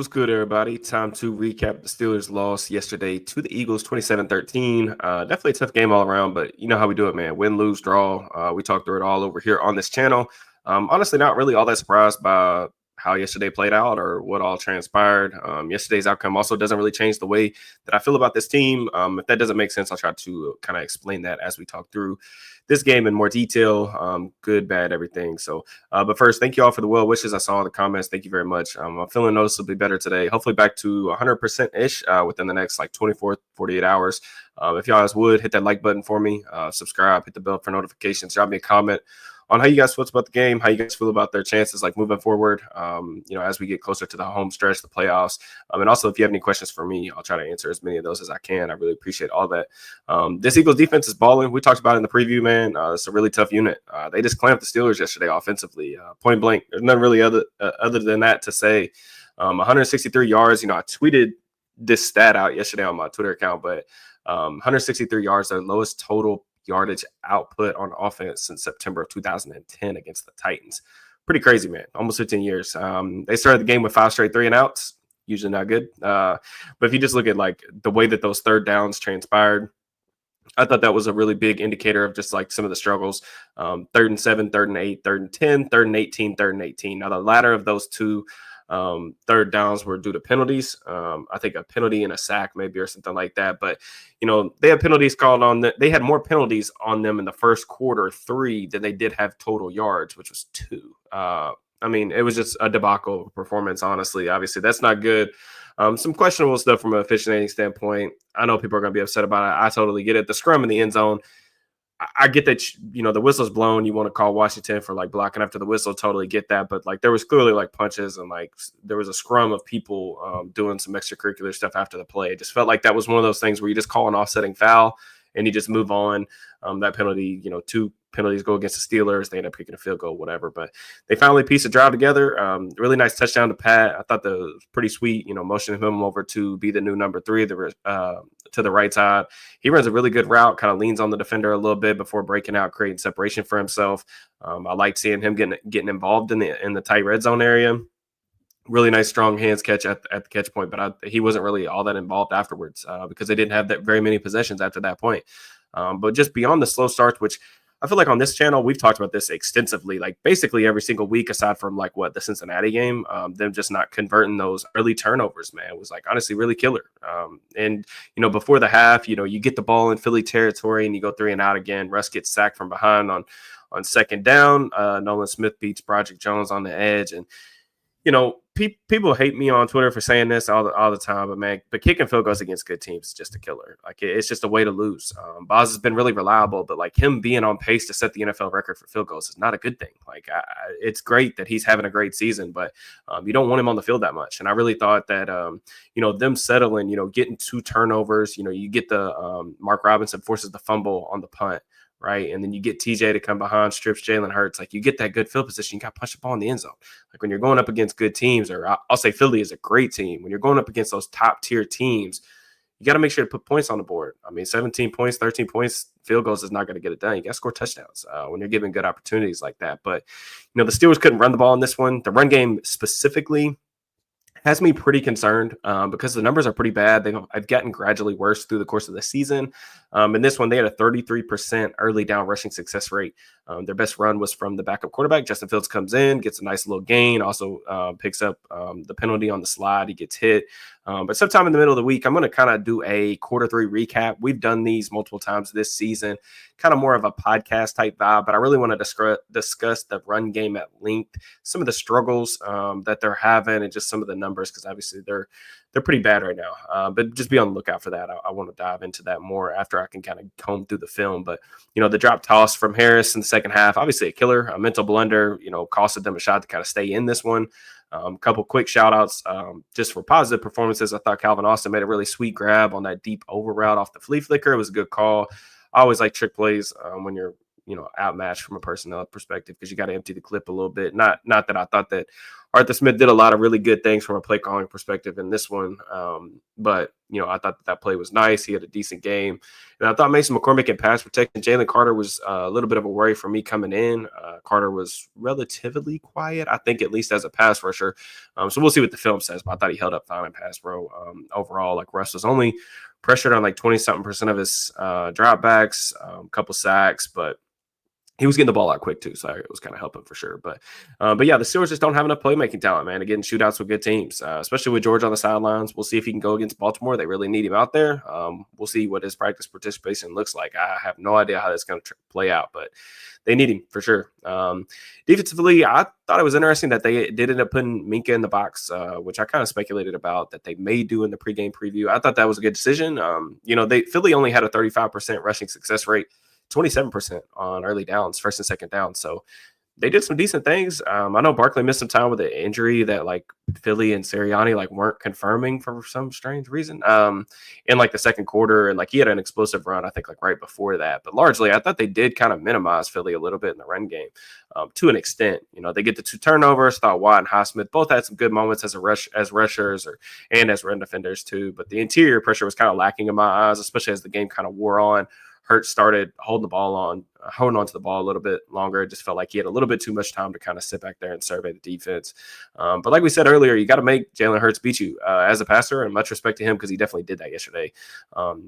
What's good, everybody? Time to recap the Steelers' loss yesterday to the Eagles 27-13. Definitely a tough game all around, but you know how we do it, man. Win, lose, draw. We talk through it all over here on this channel. Honestly, not really all that surprised by how yesterday played out or what all transpired. Yesterday's outcome also doesn't really change the way that I feel about this team. If that doesn't make sense, I'll try to kind of explain that as we talk through this game in more detail, good, bad, everything. So, but first, thank you all for the well wishes. I saw in the comments. Thank you very much. I'm feeling noticeably better today. Hopefully back to 100%-ish within the next like 24, 48 hours. If y'all guys would, hit that like button for me, subscribe, hit the bell for notifications, drop me a comment on how you guys feel about the game, how you guys feel about their chances like moving forward, as we get closer to the home stretch, the playoffs. And also, if you have any questions for me, I'll try to answer as many of those as I can. I really appreciate all that. This Eagles defense is balling. We talked about it in the preview, man. It's a really tough unit. They just clamped the Steelers yesterday offensively, point blank. There's nothing really other than that to say. 163 yards. I tweeted this stat out yesterday on my Twitter account, but 163 yards, their lowest total yardage output on offense since September of 2010 against the Titans. Pretty crazy, man. Almost 15 years. They started the game with 5 straight 3-and-outs. Usually not good. But if you just look at like the way that those third downs transpired, I thought that was a really big indicator of just like some of the struggles. 3rd and 7, 3rd and 8, 3rd and 10, 3rd and 18, 3rd and 18. Now the latter of those two third downs were due to penalties. I think a penalty and a sack maybe or something like that. But, they had penalties called on them. They had more penalties on them in the first quarter, 3, than they did have total yards, which was 2. It was just a debacle performance, honestly. Obviously, that's not good. Some questionable stuff from an officiating standpoint. I know people are going to be upset about it. I totally get it. The scrum in the end zone, I get that, the whistle's blown. You want to call Washington for like blocking after the whistle. Totally get that. But like there was clearly like punches and like there was a scrum of people doing some extracurricular stuff after the play. It just felt like that was one of those things where you just call an offsetting foul and you just move on. That penalty, 2 penalties go against the Steelers. They end up kicking a field goal, whatever. But they finally pieced the drive together. Really nice touchdown to Pat. I thought that was pretty sweet, motioning him over to be the new number 3 to the right side. He runs a really good route, kind of leans on the defender a little bit before breaking out, creating separation for himself. I like seeing him getting involved in the tight red zone area. Really nice, strong hands catch at the catch point, but he wasn't really all that involved afterwards because they didn't have that very many possessions after that point. But just beyond the slow starts, which I feel like on this channel, we've talked about this extensively, like basically every single week, aside from like the Cincinnati game, them just not converting those early turnovers, man, was like honestly really killer. And before the half, you get the ball in Philly territory and you go 3 and out again. Russ gets sacked from behind on second down. Nolan Smith beats Broderick Jones on the edge. And people hate me on Twitter for saying this all the time, but kicking field goals against good teams is just a killer. Like it's just a way to lose. Boz has been really reliable, but like him being on pace to set the NFL record for field goals is not a good thing. Like it's great that he's having a great season, but you don't want him on the field that much. And I really thought that them settling, getting 2 turnovers, you get the Mark Robinson forces the fumble on the punt. Right. And then you get TJ to come behind, strips Jalen Hurts. Like you get that good field position. You got to punch the ball in the end zone. Like when you're going up against good teams, or I'll say Philly is a great team. When you're going up against those top tier teams, you got to make sure to put points on the board. 17 points, 13 points, field goals is not going to get it done. You got to score touchdowns when you're given good opportunities like that. But, the Steelers couldn't run the ball in this one. The run game specifically has me pretty concerned because the numbers are pretty bad. I've gotten gradually worse through the course of the season. In this one, they had a 33% early down rushing success rate. Their best run was from the backup quarterback. Justin Fields comes in, gets a nice little gain, also picks up the penalty on the slide. He gets hit. But sometime in the middle of the week, I'm going to kind of do a quarter 3 recap. We've done these multiple times this season, kind of more of a podcast type vibe, but I really want to discuss the run game at length, some of the struggles that they're having, and just some of the numbers, because obviously they're pretty bad right now. But just be on the lookout for that. I want to dive into that more after I can kind of comb through the film. But, the drop toss from Harris in the second half, obviously a killer, a mental blunder, costed them a shot to kind of stay in this one. A couple quick shout outs just for positive performances. I thought Calvin Austin made a really sweet grab on that deep over route off the flea flicker. It was a good call. I always like trick plays when you're outmatched from a personnel perspective because you got to empty the clip a little bit. Not that I thought that Arthur Smith did a lot of really good things from a play calling perspective in this one. But I thought that play was nice. He had a decent game. And I thought Mason McCormick in pass protection. Jalen Carter was a little bit of a worry for me coming in. Carter was relatively quiet, I think, at least as a pass rusher. So we'll see what the film says. But I thought he held up fine in pass pro. Overall, like Russ was only pressured on like 20-something% of his dropbacks, a couple sacks, but he was getting the ball out quick too, so it was kind of helping for sure. But yeah, the Steelers just don't have enough playmaking talent, man. Again, shootouts with good teams, especially with George on the sidelines. We'll see if he can go against Baltimore. They really need him out there. We'll see what his practice participation looks like. I have no idea how that's going to play out, but they need him for sure. Defensively, I thought it was interesting that they did end up putting Minka in the box, which I kind of speculated about that they may do in the pregame preview. I thought that was a good decision. Philly only had a 35% rushing success rate, 27% on early downs, first and second down. So they did some decent things. I know Barkley missed some time with an injury that like Philly and Sirianni like weren't confirming for some strange reason in like the second quarter. And like he had an explosive run, I think like right before that. But largely, I thought they did kind of minimize Philly a little bit in the run game to an extent. They get the 2 turnovers. Thought Watt and Highsmith both had some good moments as rushers and as run defenders too. But the interior pressure was kind of lacking in my eyes, especially as the game kind of wore on. Hurts started holding on to the ball a little bit longer. It just felt like he had a little bit too much time to kind of sit back there and survey the defense. But like we said earlier, you got to make Jalen Hurts beat you as a passer, and much respect to him because he definitely did that yesterday.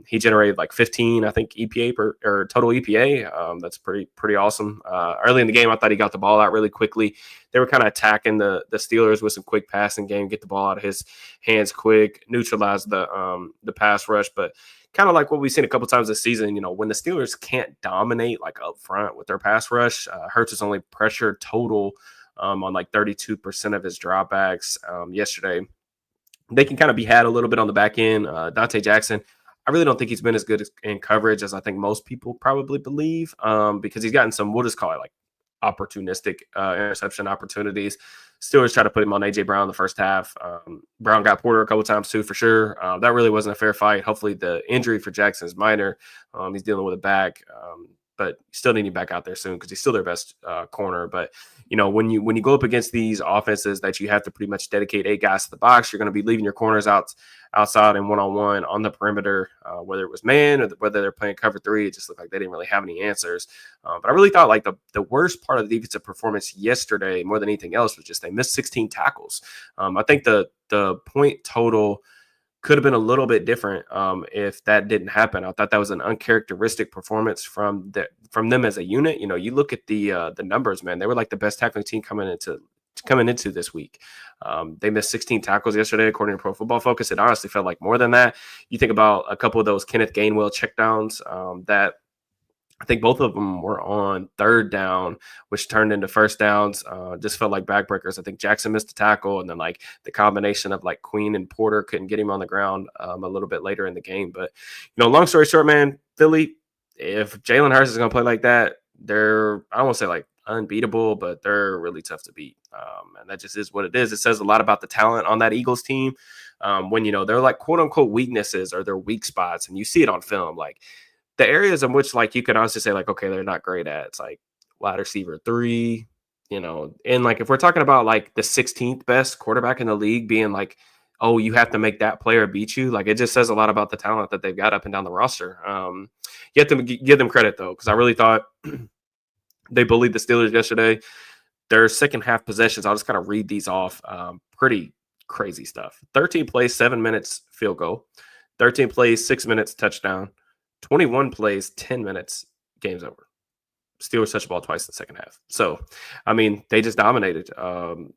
He generated like 15, I think, EPA or total EPA. That's pretty awesome. Early in the game, I thought he got the ball out really quickly. They were kind of attacking the Steelers with some quick passing game, get the ball out of his hands quick, neutralize the pass rush, but kind of like what we've seen a couple times this season, when the Steelers can't dominate like up front with their pass rush, Hurts is only pressured total on like 32% of his dropbacks yesterday. They can kind of be had a little bit on the back end. Dante Jackson, I really don't think he's been as good in coverage as I think most people probably believe because he's gotten some, we'll just call it like opportunistic interception opportunities. Steelers tried to put him on A.J. Brown in the first half. Brown got Porter a couple times too, for sure. That really wasn't a fair fight. Hopefully the injury for Jackson is minor. He's dealing with a back, but still need him back out there soon because he's still their best corner. But when you go up against these offenses that you have to pretty much dedicate 8 guys to the box, you're going to be leaving your corners outside and one-on-one on the perimeter, whether it was man or whether they're playing cover 3. It just looked like they didn't really have any answers. But I really thought like the worst part of the defensive performance yesterday, more than anything else, was just they missed 16 tackles. I think the point total could have been a little bit different if that didn't happen. I thought that was an uncharacteristic performance from them as a unit. You look at the numbers, man. They were like the best tackling team coming into this week. They missed 16 tackles yesterday, according to Pro Football Focus. It honestly felt like more than that. You think about a couple of those Kenneth Gainwell checkdowns that I think both of them were on third down, which turned into first downs. Just felt like backbreakers. I think Jackson missed a tackle, and then like the combination of like Queen and Porter couldn't get him on the ground a little bit later in the game. But long story short, man, Philly, if Jalen Hurts is going to play like that, I don't want to say like unbeatable, but they're really tough to beat. And that just is what it is. It says a lot about the talent on that Eagles team. When they're like quote unquote weaknesses or their weak spots, and you see it on film, like the areas in which like you could honestly say like, okay, they're not great at. It's like wide receiver 3, and like if we're talking about like the 16th best quarterback in the league being like, oh, you have to make that player beat you. Like it just says a lot about the talent that they've got up and down the roster. You have to give them credit though, because I really thought they bullied the Steelers yesterday. Their second half possessions, I'll just kind of read these off. Pretty crazy stuff. 13 plays, 7 minutes field goal. 13 plays, 6 minutes touchdown. 21 plays, 10 minutes, game's over. Steelers touched the ball twice in the second half. So, I mean, they just dominated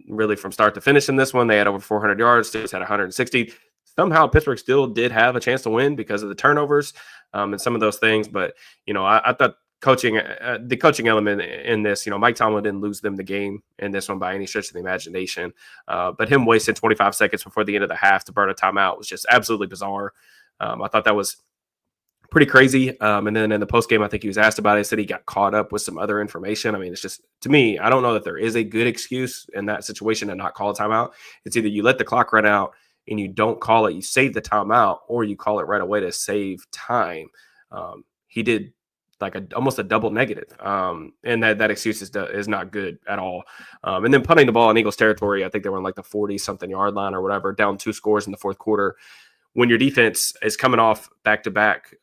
really from start to finish in this one. They had over 400 yards. Steelers had 160. Somehow Pittsburgh still did have a chance to win because of the turnovers and some of those things. But, I thought the coaching element in this, Mike Tomlin didn't lose them the game in this one by any stretch of the imagination. But him wasting 25 seconds before the end of the half to burn a timeout was just absolutely bizarre. I thought that was pretty crazy. And then in the post game, I think he was asked about it. He said he got caught up with some other information. I mean, it's just, to me, I don't know that there is a good excuse in that situation to not call a timeout. It's either you let the clock run out and you don't call it, you save the timeout, or you call it right away to save time. He did like almost a double negative. And that excuse is not good at all. And then punting the ball in Eagles territory, I think they were on like the 40 something yard line or whatever, down 2 scores in the fourth quarter. When your defense is coming off back-to-back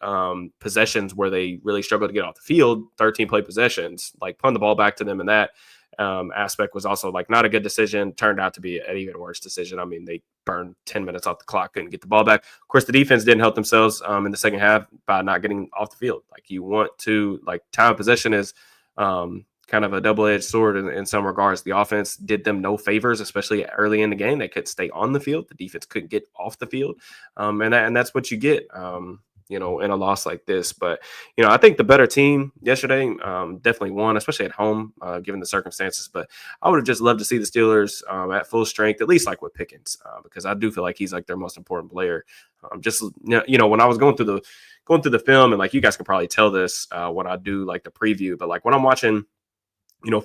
possessions where they really struggle to get off the field, 13 play possessions, like punting the ball back to them in that aspect was also like not a good decision. Turned out to be an even worse decision. I mean, they burned 10 minutes off the clock, couldn't get the ball back. Of course, the defense didn't help themselves in the second half by not getting off the field. Like you want to, like time of possession is kind of a double-edged sword in some regards. The offense did them no favors, especially early in the game. They couldn't stay on the field. The defense couldn't get off the field, and that's what you get. In a loss like this. But, I think the better team yesterday definitely won, especially at home, given the circumstances. But I would have just loved to see the Steelers at full strength, at least like with Pickens, because I do feel like he's like their most important player. When I was going through the film, and like you guys can probably tell this when I do like the preview, but like when I'm watching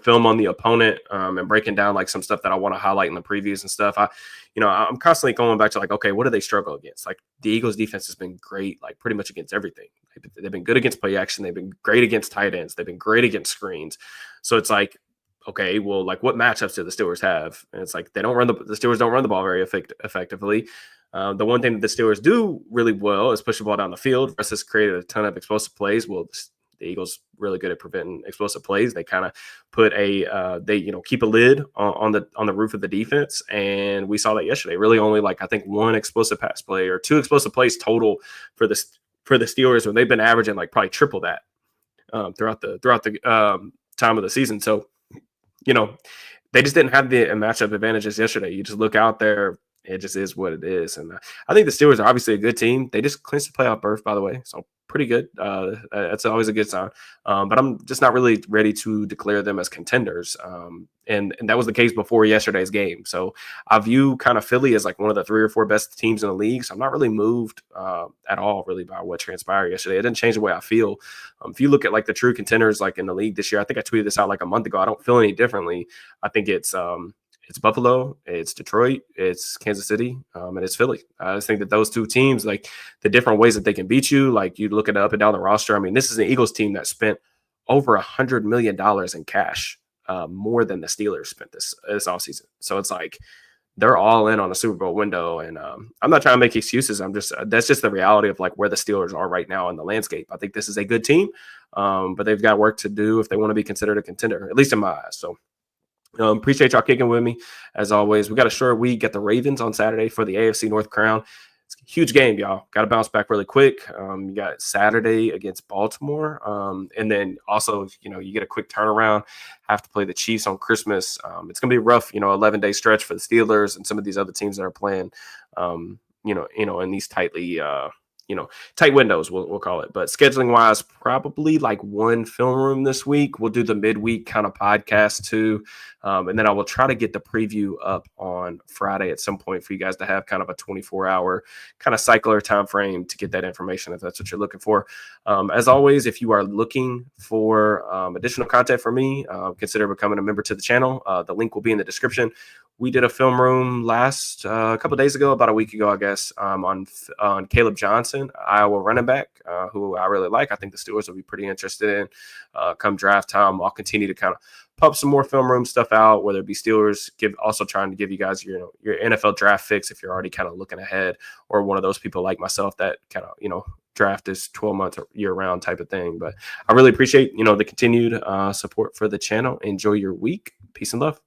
film on the opponent and breaking down like some stuff that I want to highlight in the previews and stuff. I'm constantly going back to like, okay, what do they struggle against? Like the Eagles defense has been great, like pretty much against everything. They've been good against play action. They've been great against tight ends. They've been great against screens. So it's like, okay, well, like what matchups do the Steelers have? And it's like, the Steelers don't run the ball very effectively. The one thing that the Steelers do really well is push the ball down the field. Russ has created a ton of explosive plays. Well, the Eagles really good at preventing explosive plays. They kind of put keep a lid on the roof of the defense, and we saw that yesterday. Really, only like I think one explosive pass play or 2 explosive plays total for the Steelers, when they've been averaging like probably triple that throughout the time of the season. So, they just didn't have the matchup advantages yesterday. You just look out there. It just is what it is. And I think the Steelers are obviously a good team. They just clinched the playoff berth, by the way. So pretty good. That's always a good sign. But I'm just not really ready to declare them as contenders. And that was the case before yesterday's game. So I view kind of Philly as like one of the 3 or 4 best teams in the league. So I'm not really moved at all really by what transpired yesterday. It didn't change the way I feel. If you look at like the true contenders like in the league this year, I think I tweeted this out like a month ago. I don't feel any differently. I think it's Buffalo, it's Detroit, it's Kansas City, and it's Philly. I just think that those 2 teams, like the different ways that they can beat you, like you look at up and down the roster. I mean, this is an Eagles team that spent over $100 million in cash, more than the Steelers spent this offseason. So it's like they're all in on a Super Bowl window. And I'm not trying to make excuses. That's just the reality of like where the Steelers are right now in the landscape. I think this is a good team, but they've got work to do if they want to be considered a contender, at least in my eyes. So appreciate y'all kicking with me as always. We got a short week at the Ravens on Saturday for the AFC North crown. It's a huge game, y'all. Got to bounce back really quick. You got Saturday against Baltimore, and then also you get a quick turnaround. Have to play the Chiefs on Christmas. It's gonna be a rough 11-day stretch for the Steelers and some of these other teams that are playing. In these tight windows, we'll call it. But scheduling wise, probably like one film room this week. We'll do the midweek kind of podcast too. And then I will try to get the preview up on Friday at some point for you guys to have kind of a 24-hour kind of cycle or time frame to get that information if that's what you're looking for. As always, if you are looking for additional content from me, consider becoming a member to the channel. The link will be in the description. We did a film room last a couple of days ago, about a week ago, I guess, on Caleb Johnson, Iowa running back, who I really like. I think the Steelers will be pretty interested in come draft time. I'll continue to kind of pump some more film room stuff out, whether it be Steelers, also trying to give you guys your NFL draft fix if you're already kind of looking ahead, or one of those people like myself that kind of, draft is 12 months or year round type of thing. But I really appreciate, the continued support for the channel. Enjoy your week. Peace and love.